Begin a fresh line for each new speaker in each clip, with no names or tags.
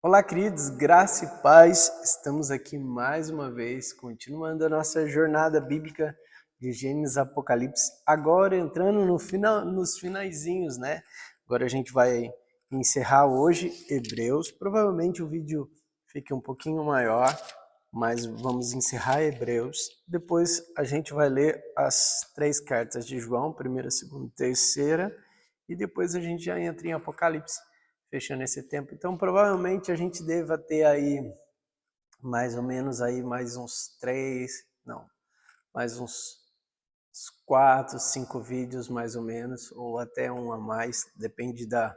Olá, queridos, graça e paz. Estamos aqui mais uma vez, continuando a nossa jornada bíblica de Gênesis e Apocalipse. Agora entrando nos finaizinhos, né? Agora a gente vai encerrar hoje Hebreus. Provavelmente o vídeo fique um pouquinho maior, mas vamos encerrar Hebreus. Depois a gente vai ler as 3 cartas de João, primeira, segunda e terceira, e depois a gente já entra em Apocalipse, fechando esse tempo. Então, provavelmente a gente deva ter aí mais ou menos aí mais uns 3, não, mais uns 4, 5 vídeos mais ou menos, ou até um a mais, depende da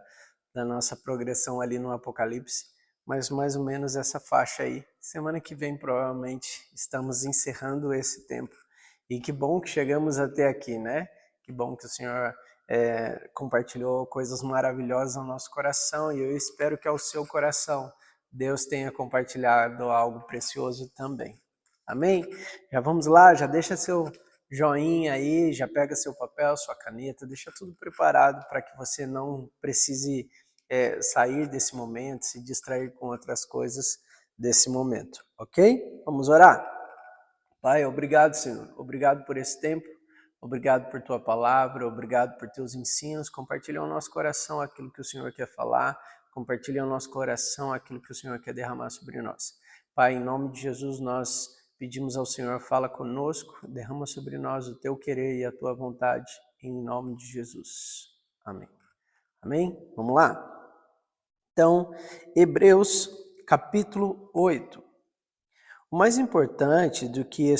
nossa progressão ali no Apocalipse, mas mais ou menos essa faixa aí. Semana que vem provavelmente estamos encerrando esse tempo. E que bom que chegamos até aqui, né? Que bom que o Senhor compartilhou coisas maravilhosas no nosso coração, e eu espero que ao seu coração Deus tenha compartilhado algo precioso também. Amém? Já vamos lá, já deixa seu joinha aí, já pega seu papel, sua caneta, deixa tudo preparado para que você não precise sair desse momento, se distrair com outras coisas desse momento, ok? Vamos orar? Pai, obrigado, Senhor. Obrigado por esse tempo. Obrigado por tua palavra. Obrigado por teus ensinos. Compartilha ao nosso coração aquilo que o Senhor quer falar. Compartilha ao nosso coração aquilo que o Senhor quer derramar sobre nós. Pai, em nome de Jesus, nós pedimos ao Senhor, fala conosco, derrama sobre nós o teu querer e a tua vontade, em nome de Jesus. Amém. Amém? Vamos lá? Então, Hebreus capítulo 8. O mais importante do que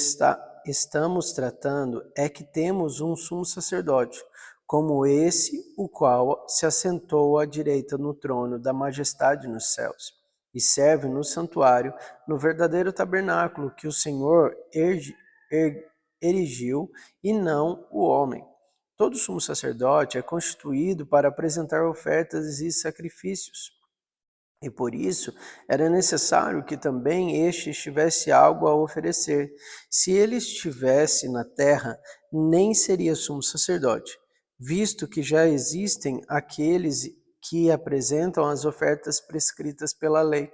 estamos tratando é que temos um sumo sacerdote, como esse, o qual se assentou à direita no trono da majestade nos céus, e serve no santuário, no verdadeiro tabernáculo que o Senhor erigiu, e não o homem. Todo sumo sacerdote é constituído para apresentar ofertas e sacrifícios. E por isso era necessário que também este tivesse algo a oferecer. Se ele estivesse na terra, nem seria sumo sacerdote, visto que já existem aqueles que apresentam as ofertas prescritas pela lei.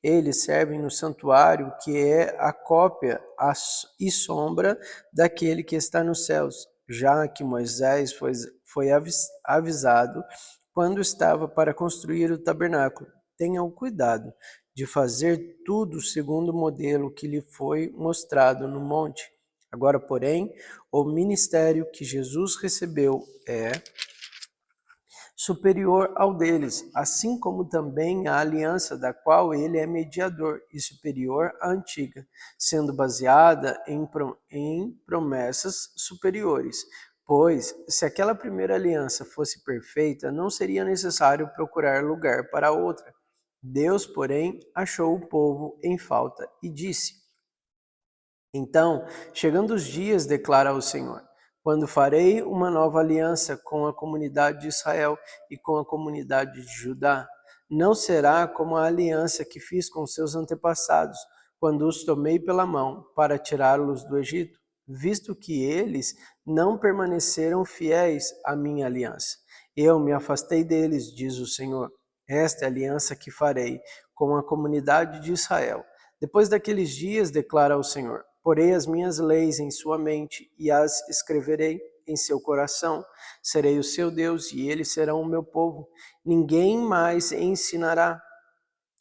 Eles servem no santuário, que é a cópia e sombra daquele que está nos céus, já que Moisés foi avisado quando estava para construir o tabernáculo. Tenham cuidado de fazer tudo segundo o modelo que lhe foi mostrado no monte. Agora, porém, o ministério que Jesus recebeu é superior ao deles, assim como também a aliança da qual ele é mediador e superior à antiga, sendo baseada em promessas superiores. Pois, se aquela primeira aliança fosse perfeita, não seria necessário procurar lugar para outra. Deus, porém, achou o povo em falta e disse: Então, chegando os dias, declara o Senhor, quando farei uma nova aliança com a comunidade de Israel e com a comunidade de Judá. Não será como a aliança que fiz com seus antepassados, quando os tomei pela mão para tirá-los do Egito, visto que eles não permaneceram fiéis à minha aliança. Eu me afastei deles, diz o Senhor. Esta é a aliança que farei com a comunidade de Israel. Depois daqueles dias, declara o Senhor, porei as minhas leis em sua mente e as escreverei em seu coração. Serei o seu Deus e eles serão o meu povo. Ninguém mais ensinará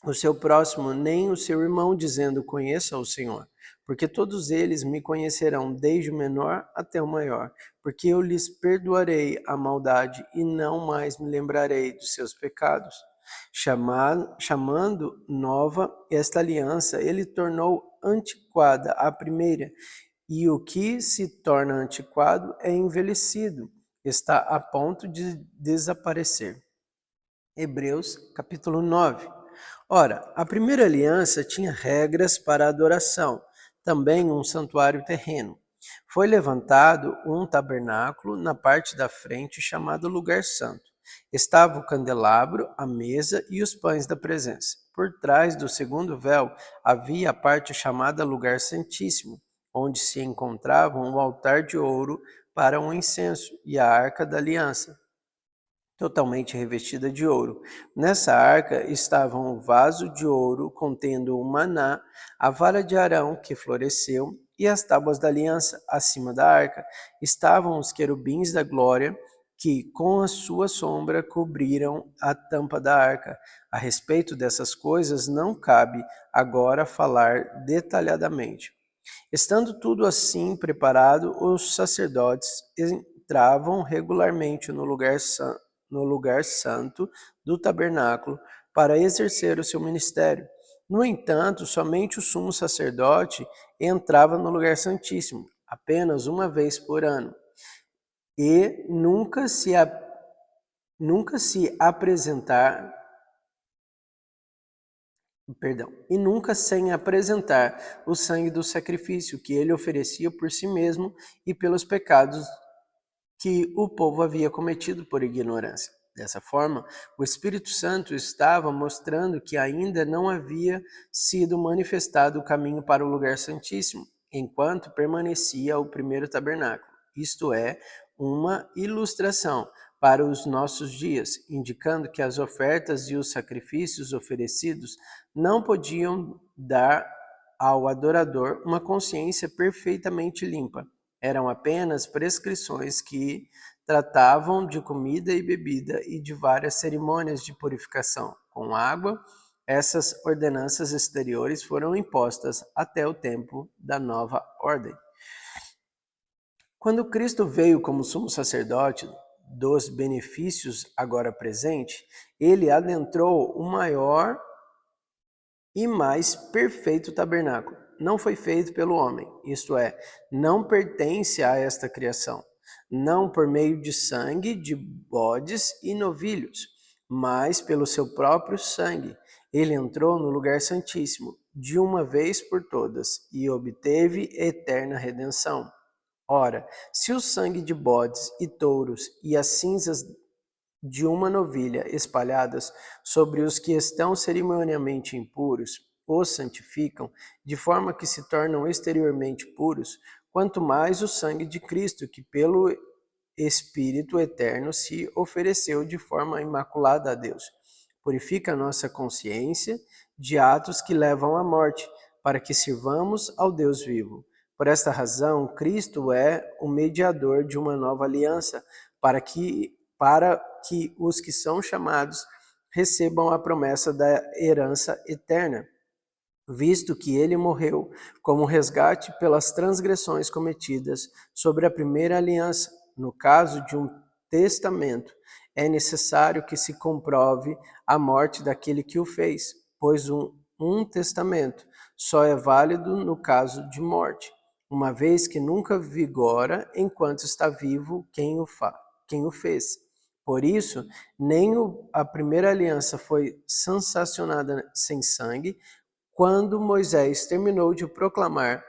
o seu próximo, nem o seu irmão, dizendo, conheça o Senhor. Porque todos eles me conhecerão, desde o menor até o maior. Porque eu lhes perdoarei a maldade e não mais me lembrarei dos seus pecados. Chamando nova esta aliança, ele tornou antiquada a primeira, e o que se torna antiquado é envelhecido, está a ponto de desaparecer. Hebreus capítulo 9. Ora, a primeira aliança tinha regras para a adoração, também um santuário terreno. Foi levantado um tabernáculo na parte da frente chamado Lugar Santo. Estava o candelabro, a mesa e os pães da presença. Por trás do segundo véu havia a parte chamada Lugar Santíssimo, onde se encontrava um altar de ouro para um incenso e a arca da aliança. totalmente revestida de ouro. Nessa arca estavam o vaso de ouro contendo o maná, a vara de Arão que floresceu e as tábuas da aliança. Acima da arca estavam os querubins da glória que com a sua sombra cobriram a tampa da arca. A respeito dessas coisas não cabe agora falar detalhadamente. Estando tudo assim preparado, os sacerdotes entravam regularmente no lugar santo do tabernáculo para exercer o seu ministério. No entanto, somente o sumo sacerdote entrava no lugar santíssimo, apenas uma vez por ano, e nunca se apresentar e nunca sem apresentar o sangue do sacrifício que ele oferecia por si mesmo e pelos pecados que o povo havia cometido por ignorância. Dessa forma, o Espírito Santo estava mostrando que ainda não havia sido manifestado o caminho para o lugar santíssimo, enquanto permanecia o primeiro tabernáculo, isto é, uma ilustração para os nossos dias, indicando que as ofertas e os sacrifícios oferecidos não podiam dar ao adorador uma consciência perfeitamente limpa. Eram apenas prescrições que tratavam de comida e bebida e de várias cerimônias de purificação com água. Essas ordenanças exteriores foram impostas até o tempo da nova ordem. Quando Cristo veio como sumo sacerdote dos benefícios agora presente, ele adentrou o maior e mais perfeito tabernáculo. Não foi feito pelo homem, isto é, não pertence a esta criação, não por meio de sangue de bodes e novilhos, mas pelo seu próprio sangue. Ele entrou no lugar santíssimo de uma vez por todas e obteve eterna redenção. Ora, se o sangue de bodes e touros e as cinzas de uma novilha espalhadas sobre os que estão cerimonialmente impuros, os santificam, de forma que se tornam exteriormente puros, quanto mais o sangue de Cristo, que pelo Espírito eterno se ofereceu de forma imaculada a Deus. Purifica a nossa consciência de atos que levam à morte, para que sirvamos ao Deus vivo. Por esta razão, Cristo é o mediador de uma nova aliança, para que os que são chamados recebam a promessa da herança eterna, visto que ele morreu como resgate pelas transgressões cometidas sobre a primeira aliança. No caso de um testamento, é necessário que se comprove a morte daquele que o fez, pois um testamento só é válido no caso de morte, uma vez que nunca vigora enquanto está vivo quem o fez. Por isso, nem a primeira aliança foi sancionada sem sangue, quando Moisés terminou de proclamar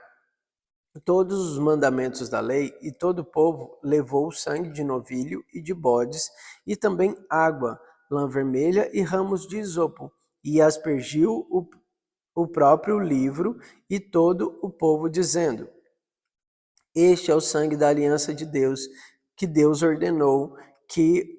todos os mandamentos da lei, e todo o povo levou o sangue de novilho e de bodes, e também água, lã vermelha e ramos de isopo, e aspergiu o próprio livro e todo o povo, dizendo: Este é o sangue da aliança de Deus, que Deus ordenou que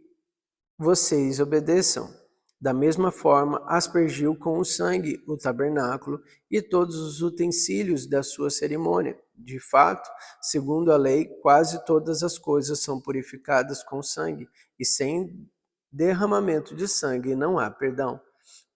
vocês obedeçam. Da mesma forma, aspergiu com o sangue o tabernáculo e todos os utensílios da sua cerimônia. De fato, segundo a lei, quase todas as coisas são purificadas com sangue, e sem derramamento de sangue não há perdão.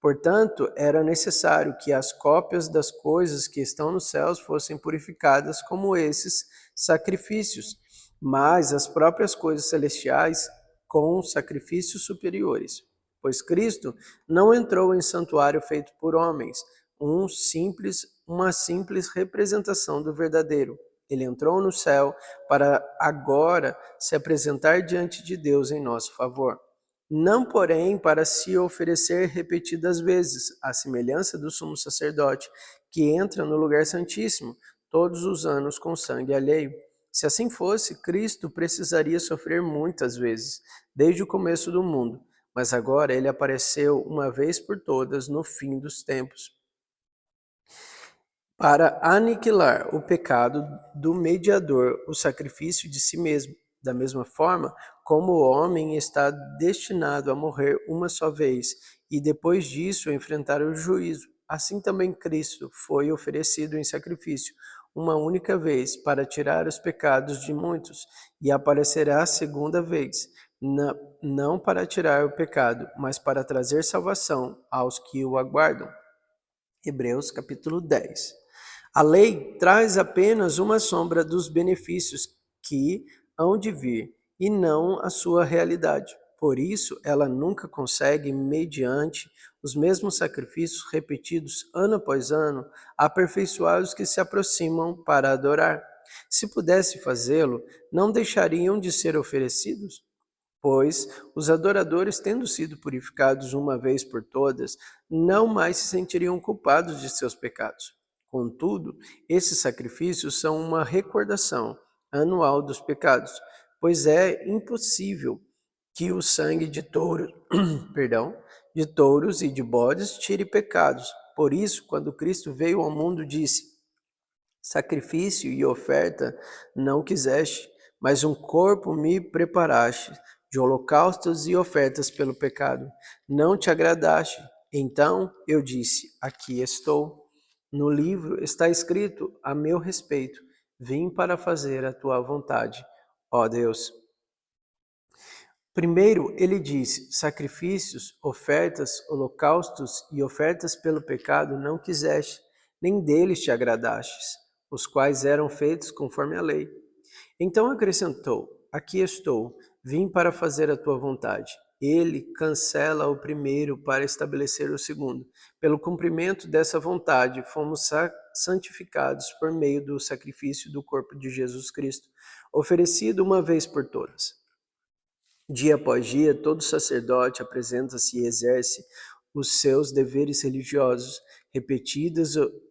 Portanto, era necessário que as cópias das coisas que estão nos céus fossem purificadas como esses sacrifícios, mas as próprias coisas celestiais com sacrifícios superiores. Pois Cristo não entrou em santuário feito por homens, uma simples representação do verdadeiro. Ele entrou no céu para agora se apresentar diante de Deus em nosso favor. Não, porém, para se oferecer repetidas vezes, à semelhança do sumo sacerdote, que entra no lugar santíssimo todos os anos com sangue alheio. Se assim fosse, Cristo precisaria sofrer muitas vezes, desde o começo do mundo, mas agora ele apareceu uma vez por todas no fim dos tempos, para aniquilar o pecado do mediador, o sacrifício de si mesmo. Da mesma forma, como o homem está destinado a morrer uma só vez e depois disso enfrentar o juízo, assim também Cristo foi oferecido em sacrifício uma única vez para tirar os pecados de muitos e aparecerá a segunda vez, não para tirar o pecado, mas para trazer salvação aos que o aguardam. Hebreus capítulo 10. A lei traz apenas uma sombra dos benefícios que hão de vir, e não a sua realidade. Por isso, ela nunca consegue, mediante os mesmos sacrifícios repetidos ano após ano, aperfeiçoar os que se aproximam para adorar. Se pudesse fazê-lo, não deixariam de ser oferecidos? Pois os adoradores, tendo sido purificados uma vez por todas, não mais se sentiriam culpados de seus pecados. Contudo, esses sacrifícios são uma recordação anual dos pecados, pois é impossível que o sangue de touros, perdão, de touros e de bodes tire pecados. Por isso, quando Cristo veio ao mundo, disse: sacrifício e oferta não quiseste, mas um corpo me preparaste, de holocaustos e ofertas pelo pecado. Não te agradaste. Então eu disse: aqui estou. No livro está escrito a meu respeito: vim para fazer a tua vontade, ó Deus. Primeiro, ele diz: sacrifícios, ofertas, holocaustos e ofertas pelo pecado não quiseste, nem deles te agradastes, os quais eram feitos conforme a lei. Então acrescentou: aqui estou, vim para fazer a tua vontade. Ele cancela o primeiro para estabelecer o segundo. Pelo cumprimento dessa vontade, fomos santificados por meio do sacrifício do corpo de Jesus Cristo, oferecido uma vez por todas. Dia após dia, todo sacerdote apresenta-se e exerce os seus deveres religiosos,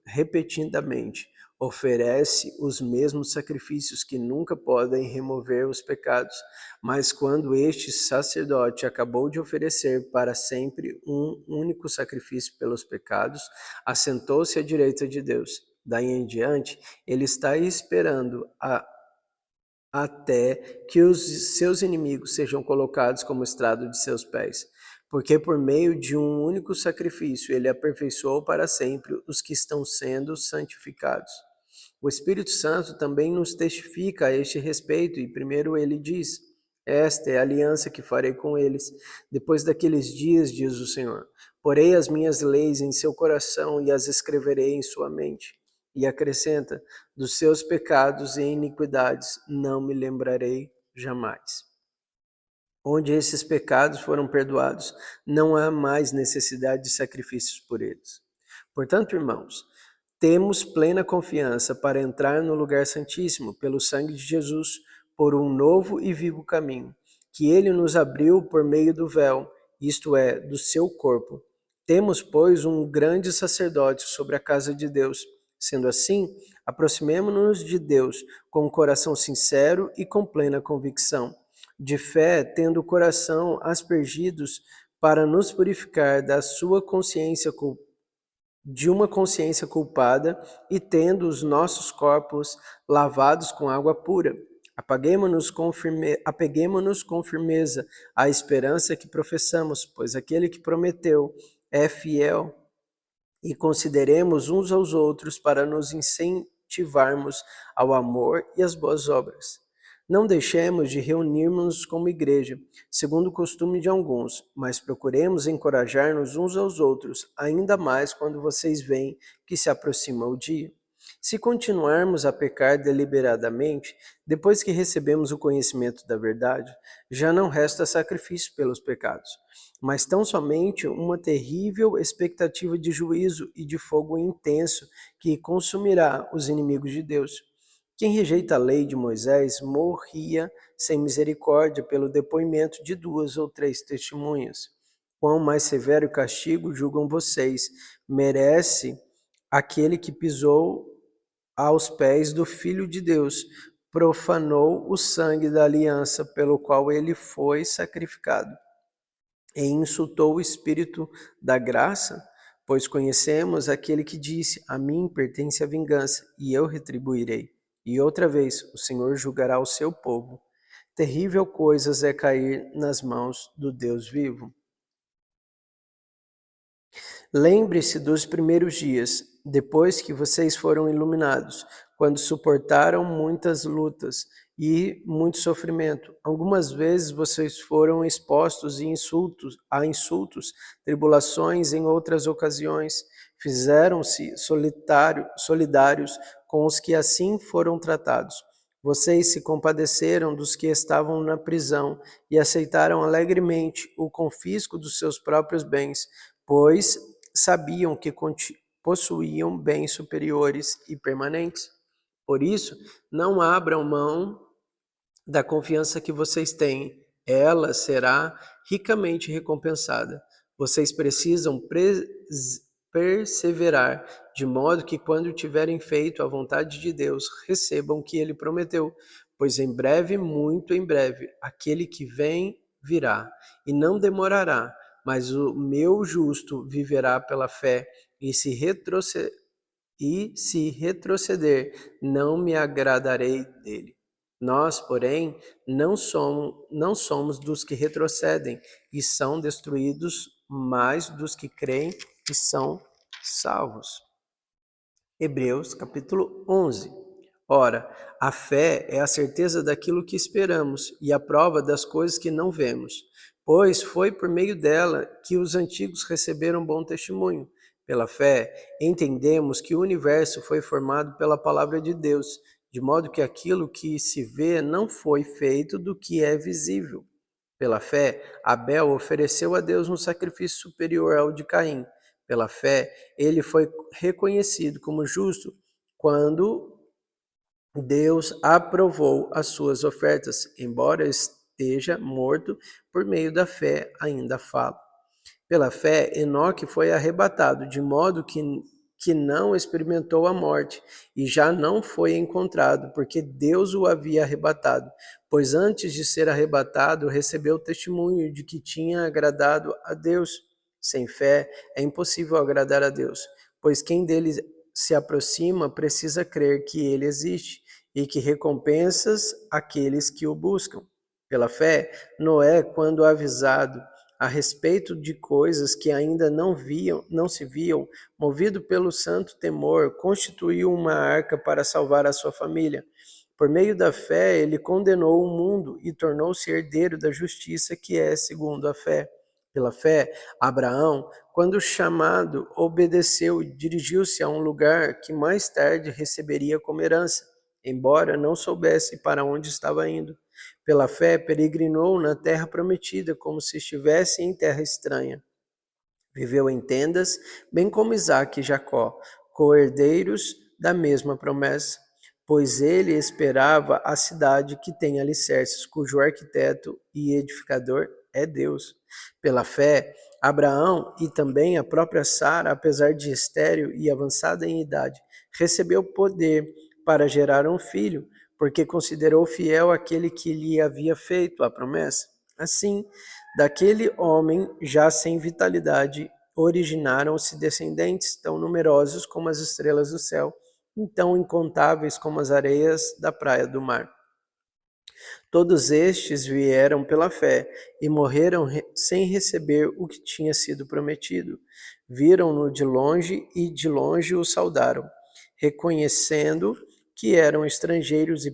repetidamente. Oferece os mesmos sacrifícios que nunca podem remover os pecados, mas quando este sacerdote acabou de oferecer para sempre um único sacrifício pelos pecados, assentou-se à direita de Deus. Daí em diante, ele está esperando até que os seus inimigos sejam colocados como estrado de seus pés. Porque por meio de um único sacrifício ele aperfeiçoou para sempre os que estão sendo santificados. O Espírito Santo também nos testifica a este respeito, e primeiro ele diz: esta é a aliança que farei com eles, depois daqueles dias, diz o Senhor. Porei as minhas leis em seu coração e as escreverei em sua mente. E acrescenta: dos seus pecados e iniquidades não me lembrarei jamais. Onde esses pecados foram perdoados, não há mais necessidade de sacrifícios por eles. Portanto, irmãos, temos plena confiança para entrar no lugar santíssimo pelo sangue de Jesus, por um novo e vivo caminho, que ele nos abriu por meio do véu, isto é, do seu corpo. Temos, pois, um grande sacerdote sobre a casa de Deus. Sendo assim, aproximemo-nos de Deus com um coração sincero e com plena convicção, de fé, tendo o coração aspergidos para nos purificar da sua consciência de uma consciência culpada e tendo os nossos corpos lavados com água pura. Apeguemo-nos com firmeza à esperança que professamos, pois aquele que prometeu é fiel, e consideremos uns aos outros para nos incentivarmos ao amor e às boas obras. Não deixemos de reunirmos como igreja, segundo o costume de alguns, mas procuremos encorajar-nos uns aos outros, ainda mais quando vocês veem que se aproxima o dia. Se continuarmos a pecar deliberadamente, depois que recebemos o conhecimento da verdade, já não resta sacrifício pelos pecados, mas tão somente uma terrível expectativa de juízo e de fogo intenso que consumirá os inimigos de Deus. Quem rejeita a lei de Moisés morria sem misericórdia pelo depoimento de 2 ou 3 testemunhas. Quão mais severo castigo julgam vocês? Merece aquele que pisou aos pés do Filho de Deus, profanou o sangue da aliança pelo qual ele foi sacrificado, e insultou o Espírito da graça? Pois conhecemos aquele que disse: a mim pertence a vingança, e eu retribuirei. E outra vez, o Senhor julgará o seu povo. Terrível coisa é cair nas mãos do Deus vivo. Lembre-se dos primeiros dias, depois que vocês foram iluminados, quando suportaram muitas lutas e muito sofrimento. Algumas vezes vocês foram expostos a insultos, tribulações. Em outras ocasiões, fizeram-se solidários com os que assim foram tratados. Vocês se compadeceram dos que estavam na prisão e aceitaram alegremente o confisco dos seus próprios bens, pois sabiam que possuíam bens superiores e permanentes. Por isso, não abram mão da confiança que vocês têm. Ela será ricamente recompensada. Vocês precisam perseverar, de modo que, quando tiverem feito a vontade de Deus, recebam o que ele prometeu. Pois em breve, muito em breve, aquele que vem virá, e não demorará. Mas o meu justo viverá pela fé, e se retroceder, não me agradarei dele. Nós, porém, não somos dos que retrocedem e são destruídos, mas dos que creem e são salvos. Hebreus capítulo 11. Ora, a fé é a certeza daquilo que esperamos e a prova das coisas que não vemos, pois foi por meio dela que os antigos receberam bom testemunho. Pela fé, entendemos que o universo foi formado pela palavra de Deus, de modo que aquilo que se vê não foi feito do que é visível. Pela fé, Abel ofereceu a Deus um sacrifício superior ao de Caim. Pela fé, ele foi reconhecido como justo quando Deus aprovou as suas ofertas, embora esteja morto, por meio da fé ainda fala. Pela fé, Enoque foi arrebatado, de modo que não experimentou a morte, e já não foi encontrado, porque Deus o havia arrebatado. Pois antes de ser arrebatado, recebeu o testemunho de que tinha agradado a Deus. Sem fé, é impossível agradar a Deus, pois quem dele se aproxima precisa crer que ele existe e que recompensas aqueles que o buscam. Pela fé, Noé, quando avisado a respeito de coisas que ainda não se viam, movido pelo santo temor, constituiu uma arca para salvar a sua família. Por meio da fé, ele condenou o mundo e tornou-se herdeiro da justiça que é segundo a fé. Pela fé, Abraão, quando chamado, obedeceu e dirigiu-se a um lugar que mais tarde receberia como herança, embora não soubesse para onde estava indo. Pela fé, peregrinou na terra prometida, como se estivesse em terra estranha. Viveu em tendas, bem como Isaque e Jacó, co-herdeiros da mesma promessa, pois ele esperava a cidade que tem alicerces, cujo arquiteto e edificador é Deus. Pela fé, Abraão e também a própria Sara, apesar de estéril e avançada em idade, recebeu poder para gerar um filho, porque considerou fiel aquele que lhe havia feito a promessa. Assim, daquele homem já sem vitalidade originaram-se descendentes tão numerosos como as estrelas do céu, e tão incontáveis como as areias da praia do mar. Todos estes vieram pela fé e morreram sem receber o que tinha sido prometido. Viram-no de longe e de longe o saudaram, reconhecendo que eram estrangeiros e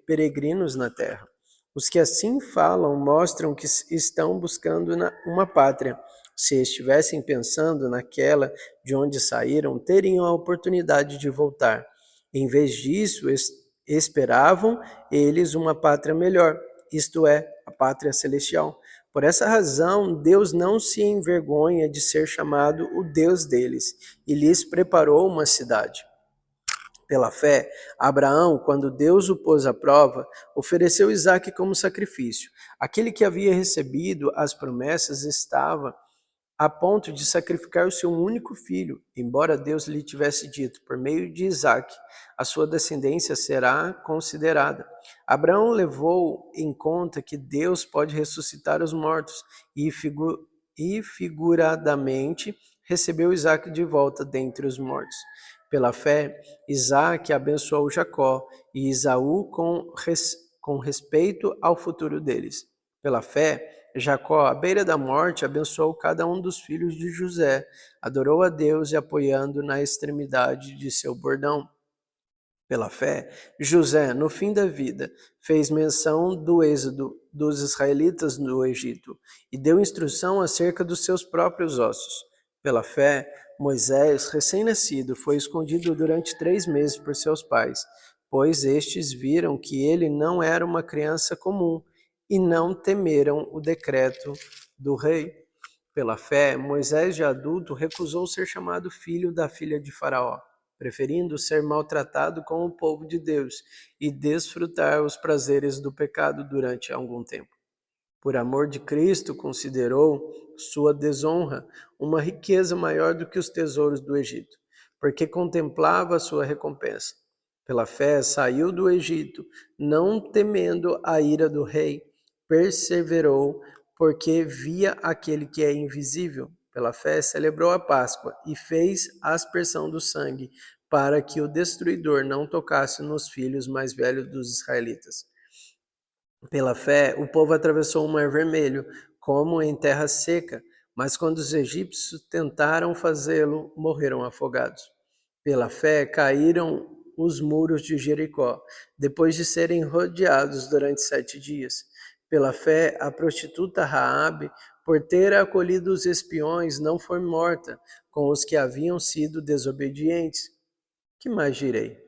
peregrinos na terra. Os que assim falam mostram que estão buscando uma pátria. Se estivessem pensando naquela de onde saíram, teriam a oportunidade de voltar. Em vez disso, esperavam eles uma pátria melhor, isto é, a pátria celestial. Por essa razão, Deus não se envergonha de ser chamado o Deus deles, e lhes preparou uma cidade. Pela fé, Abraão, quando Deus o pôs à prova, ofereceu Isaque como sacrifício. Aquele que havia recebido as promessas estava a ponto de sacrificar o seu único filho, embora Deus lhe tivesse dito, por meio de Isaque, a sua descendência será considerada. Abraão levou em conta que Deus pode ressuscitar os mortos e figuradamente recebeu Isaque de volta dentre os mortos. Pela fé, Isaque abençoou Jacó e Esaú com respeito ao futuro deles. Pela fé, Jacó, à beira da morte, abençoou cada um dos filhos de José, adorou a Deus e apoiando na extremidade de seu bordão. Pela fé, José, no fim da vida, fez menção do êxodo dos israelitas no Egito e deu instrução acerca dos seus próprios ossos. Pela fé, Moisés, recém-nascido, foi escondido durante 3 meses por seus pais, pois estes viram que ele não era uma criança comum e não temeram o decreto do rei. Pela fé, Moisés, de adulto, recusou ser chamado filho da filha de Faraó, preferindo ser maltratado com o povo de Deus e desfrutar os prazeres do pecado durante algum tempo. Por amor de Cristo, considerou sua desonra uma riqueza maior do que os tesouros do Egito, porque contemplava a sua recompensa. Pela fé, saiu do Egito, não temendo a ira do rei, perseverou, porque via aquele que é invisível. Pela fé, celebrou a Páscoa e fez a aspersão do sangue, para que o destruidor não tocasse nos filhos mais velhos dos israelitas. Pela fé, o povo atravessou o Mar Vermelho, como em terra seca, mas quando os egípcios tentaram fazê-lo, morreram afogados. Pela fé, caíram os muros de Jericó, depois de serem rodeados durante 7 dias. Pela fé, a prostituta Raabe, por ter acolhido os espiões, não foi morta com os que haviam sido desobedientes. Que mais direi?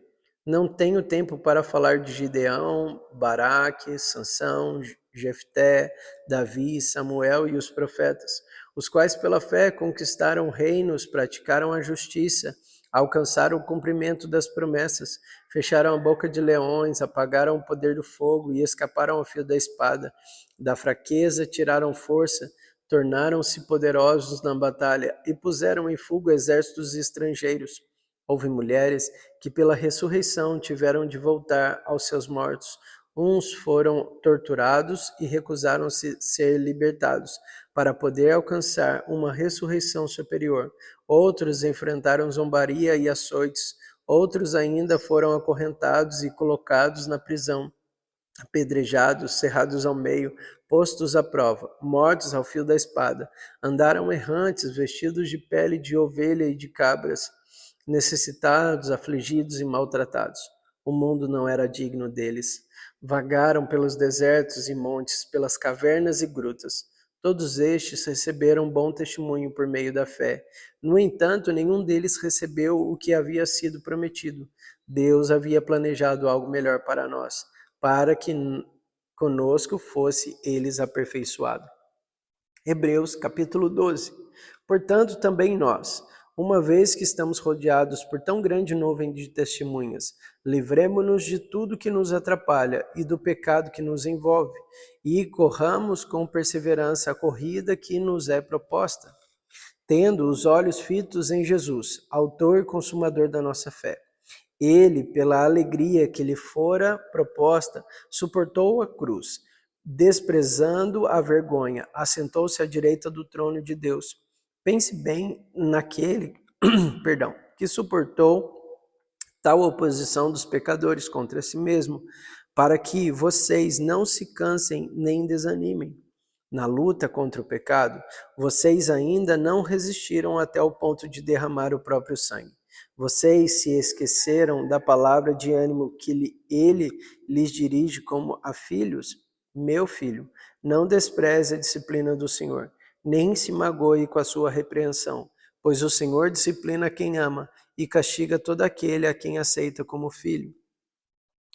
Não tenho tempo para falar de Gideão, Baraque, Sansão, Jefté, Davi, Samuel e os profetas, os quais pela fé conquistaram reinos, praticaram a justiça, alcançaram o cumprimento das promessas, fecharam a boca de leões, apagaram o poder do fogo e escaparam ao fio da espada. Da fraqueza tiraram força, tornaram-se poderosos na batalha e puseram em fuga exércitos estrangeiros. Houve mulheres que pela ressurreição tiveram de voltar aos seus mortos. Uns foram torturados e recusaram-se ser libertados, para poder alcançar uma ressurreição superior. Outros enfrentaram zombaria e açoites. Outros ainda foram acorrentados e colocados na prisão, apedrejados, cerrados ao meio, postos à prova, mortos ao fio da espada. Andaram errantes, vestidos de pele de ovelha e de cabras, necessitados, afligidos e maltratados. O mundo não era digno deles. Vagaram pelos desertos e montes, pelas cavernas e grutas. Todos estes receberam bom testemunho por meio da fé. No entanto, nenhum deles recebeu o que havia sido prometido. Deus havia planejado algo melhor para nós, para que conosco fosse eles aperfeiçoado. Hebreus capítulo 12. Portanto, também nós, uma vez que estamos rodeados por tão grande nuvem de testemunhas, livremo-nos de tudo que nos atrapalha e do pecado que nos envolve, e corramos com perseverança a corrida que nos é proposta, tendo os olhos fitos em Jesus, autor e consumador da nossa fé. Ele, pela alegria que lhe fora proposta, suportou a cruz, desprezando a vergonha, assentou-se à direita do trono de Deus. Pense bem naquele, que suportou tal oposição dos pecadores contra si mesmo, para que vocês não se cansem nem desanimem. Na luta contra o pecado, vocês ainda não resistiram até o ponto de derramar o próprio sangue. Vocês se esqueceram da palavra de ânimo que ele lhes dirige como a filhos? Meu filho, não despreze a disciplina do Senhor, nem se magoe com a sua repreensão, pois o Senhor disciplina quem ama e castiga todo aquele a quem aceita como filho.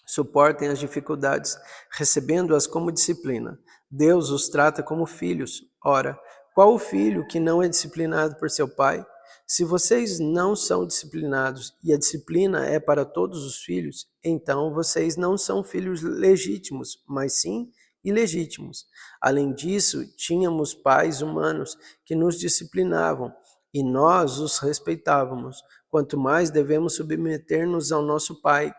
Suportem as dificuldades, recebendo-as como disciplina. Deus os trata como filhos. Ora, qual o filho que não é disciplinado por seu pai? Se vocês não são disciplinados e a disciplina é para todos os filhos, então vocês não são filhos legítimos, mas sim ilegítimos. Além disso, tínhamos pais humanos que nos disciplinavam e nós os respeitávamos. Quanto mais devemos submeter-nos ao nosso Pai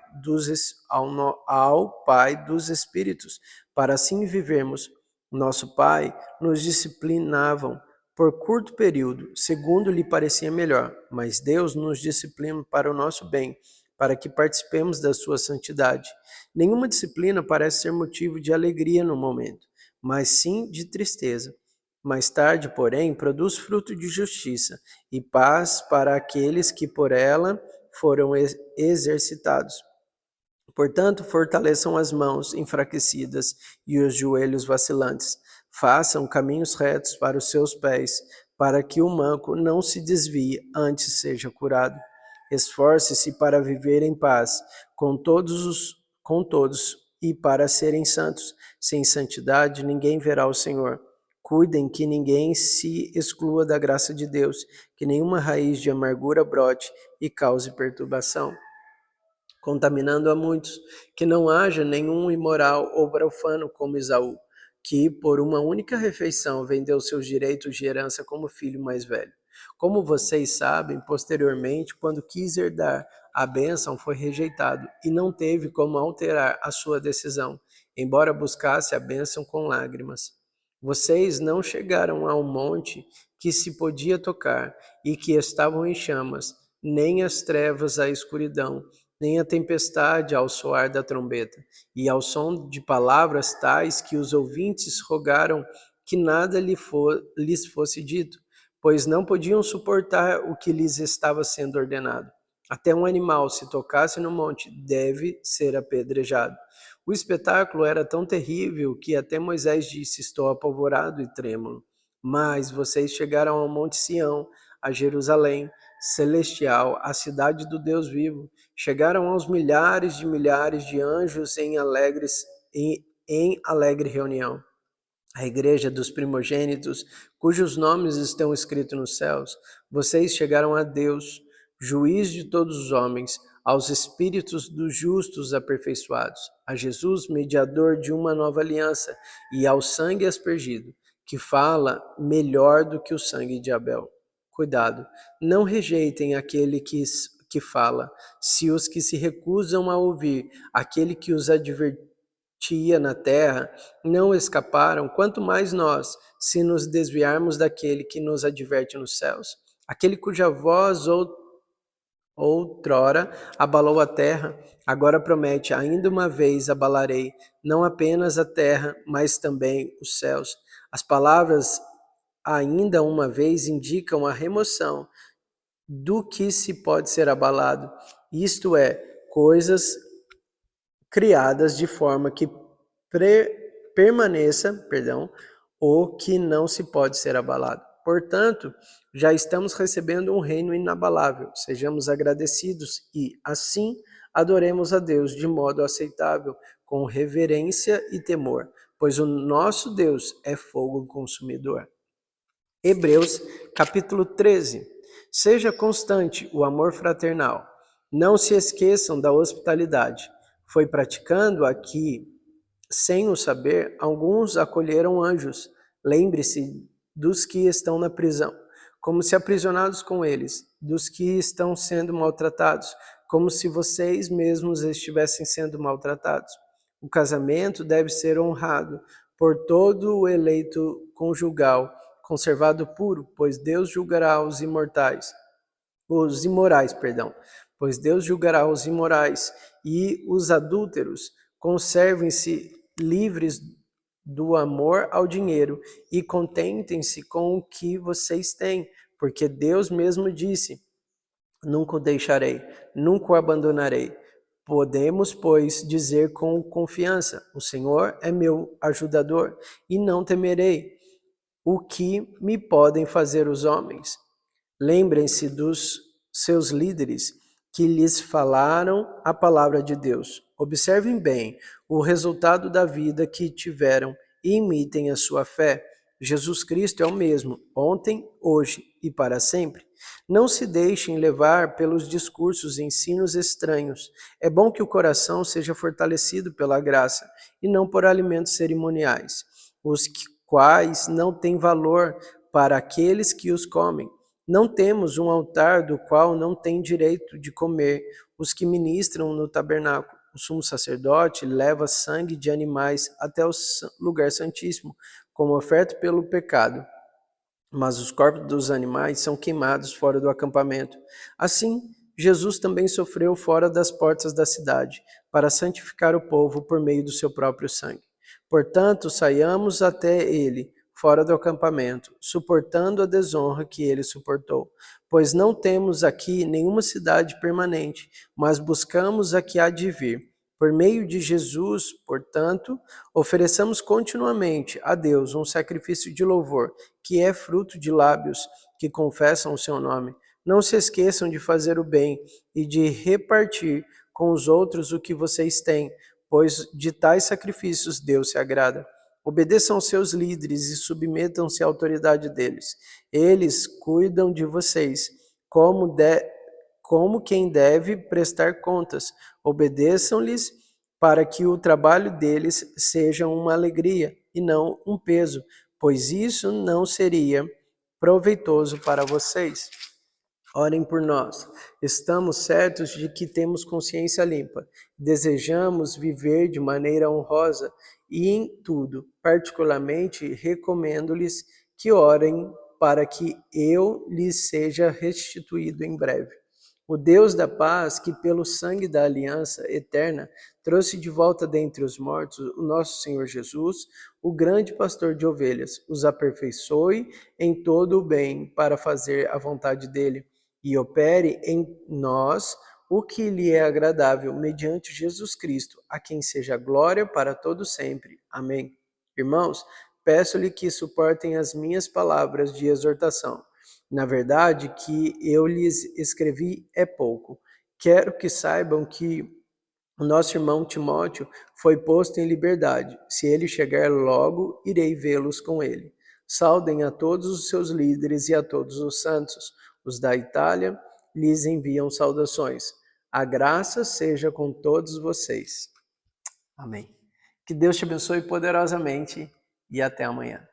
ao Pai dos Espíritos, para assim vivermos. Nosso Pai nos disciplinavam por curto período, segundo lhe parecia melhor, mas Deus nos disciplina para o nosso bem, para que participemos da sua santidade. Nenhuma disciplina parece ser motivo de alegria no momento, mas sim de tristeza. Mais tarde, porém, produz fruto de justiça e paz para aqueles que por ela foram exercitados. Portanto, fortaleçam as mãos enfraquecidas e os joelhos vacilantes. Façam caminhos retos para os seus pés, para que o manco não se desvie, antes seja curado. Esforce-se para viver em paz com todos e para serem santos. Sem santidade ninguém verá o Senhor. Cuidem que ninguém se exclua da graça de Deus, que nenhuma raiz de amargura brote e cause perturbação, contaminando a muitos, que não haja nenhum imoral ou profano como Esaú, que por uma única refeição vendeu seus direitos de herança como filho mais velho. Como vocês sabem, posteriormente, quando quis herdar a bênção, foi rejeitado e não teve como alterar a sua decisão, embora buscasse a bênção com lágrimas. Vocês não chegaram ao monte que se podia tocar e que estavam em chamas, nem as trevas à escuridão, nem a tempestade ao soar da trombeta, e ao som de palavras tais que os ouvintes rogaram que nada lhes fosse dito, pois não podiam suportar o que lhes estava sendo ordenado. Até um animal, se tocasse no monte, deve ser apedrejado. O espetáculo era tão terrível que até Moisés disse: Estou apavorado e trêmulo. Mas vocês chegaram ao Monte Sião, a Jerusalém celestial, a cidade do Deus vivo. Chegaram aos milhares de anjos em alegre reunião. A igreja dos primogênitos, cujos nomes estão escritos nos céus. Vocês chegaram a Deus, juiz de todos os homens, aos espíritos dos justos aperfeiçoados, a Jesus, mediador de uma nova aliança, e ao sangue aspergido, que fala melhor do que o sangue de Abel. Cuidado, não rejeitem aquele que fala, se os que se recusam a ouvir aquele que os advertia na terra não escaparam, quanto mais nós, se nos desviarmos daquele que nos adverte nos céus, aquele cuja voz outrora abalou a terra, agora promete: ainda uma vez abalarei, não apenas a terra, mas também os céus. As palavras ainda uma vez indicam a remoção do que se pode ser abalado, isto é, coisas criadas de forma que permaneça, o que não se pode ser abalado. Portanto, já estamos recebendo um reino inabalável. Sejamos agradecidos e, assim, adoremos a Deus de modo aceitável, com reverência e temor, pois o nosso Deus é fogo consumidor. Hebreus, capítulo 13. Seja constante o amor fraternal. Não se esqueçam da hospitalidade. Foi praticando aqui, sem o saber, alguns acolheram anjos. Lembre-se dos que estão na prisão, como se aprisionados com eles, dos que estão sendo maltratados, como se vocês mesmos estivessem sendo maltratados. O casamento deve ser honrado por todo o eleito conjugal, conservado puro, pois Deus julgará os imorais, pois Deus julgará os imorais e os adúlteros. Conservem-se livres do amor ao dinheiro e contentem-se com o que vocês têm, porque Deus mesmo disse: Nunca o deixarei, nunca o abandonarei. Podemos, pois, dizer com confiança: O Senhor é meu ajudador, e não temerei o que me podem fazer os homens. Lembrem-se dos seus líderes que lhes falaram a palavra de Deus. Observem bem o resultado da vida que tiveram e imitem a sua fé. Jesus Cristo é o mesmo, ontem, hoje e para sempre. Não se deixem levar pelos discursos e ensinos estranhos. É bom que o coração seja fortalecido pela graça e não por alimentos cerimoniais, os quais não têm valor para aqueles que os comem. Não temos um altar do qual não tem direito de comer os que ministram no tabernáculo. O sumo sacerdote leva sangue de animais até o lugar santíssimo, como oferta pelo pecado, mas os corpos dos animais são queimados fora do acampamento. Assim, Jesus também sofreu fora das portas da cidade, para santificar o povo por meio do seu próprio sangue. Portanto, saiamos até ele, fora do acampamento, suportando a desonra que ele suportou. Pois não temos aqui nenhuma cidade permanente, mas buscamos a que há de vir. Por meio de Jesus, portanto, ofereçamos continuamente a Deus um sacrifício de louvor, que é fruto de lábios que confessam o seu nome. Não se esqueçam de fazer o bem e de repartir com os outros o que vocês têm, pois de tais sacrifícios Deus se agrada. Obedeçam aos seus líderes e submetam-se à autoridade deles. Eles cuidam de vocês, como quem deve prestar contas. Obedeçam-lhes para que o trabalho deles seja uma alegria e não um peso, pois isso não seria proveitoso para vocês. Orem por nós. Estamos certos de que temos consciência limpa. Desejamos viver de maneira honrosa e em tudo. Particularmente, recomendo-lhes que orem para que eu lhes seja restituído em breve. O Deus da paz, que pelo sangue da aliança eterna trouxe de volta dentre os mortos o nosso Senhor Jesus, o grande pastor de ovelhas, os aperfeiçoe em todo o bem para fazer a vontade dele e opere em nós o que lhe é agradável, mediante Jesus Cristo, a quem seja glória para todo sempre. Amém. Irmãos, peço-lhe que suportem as minhas palavras de exortação. Na verdade, que eu lhes escrevi é pouco. Quero que saibam que o nosso irmão Timóteo foi posto em liberdade. Se ele chegar logo, irei vê-los com ele. Saudem a todos os seus líderes e a todos os santos. Os da Itália lhes enviam saudações. A graça seja com todos vocês. Amém. Que Deus te abençoe poderosamente e até amanhã.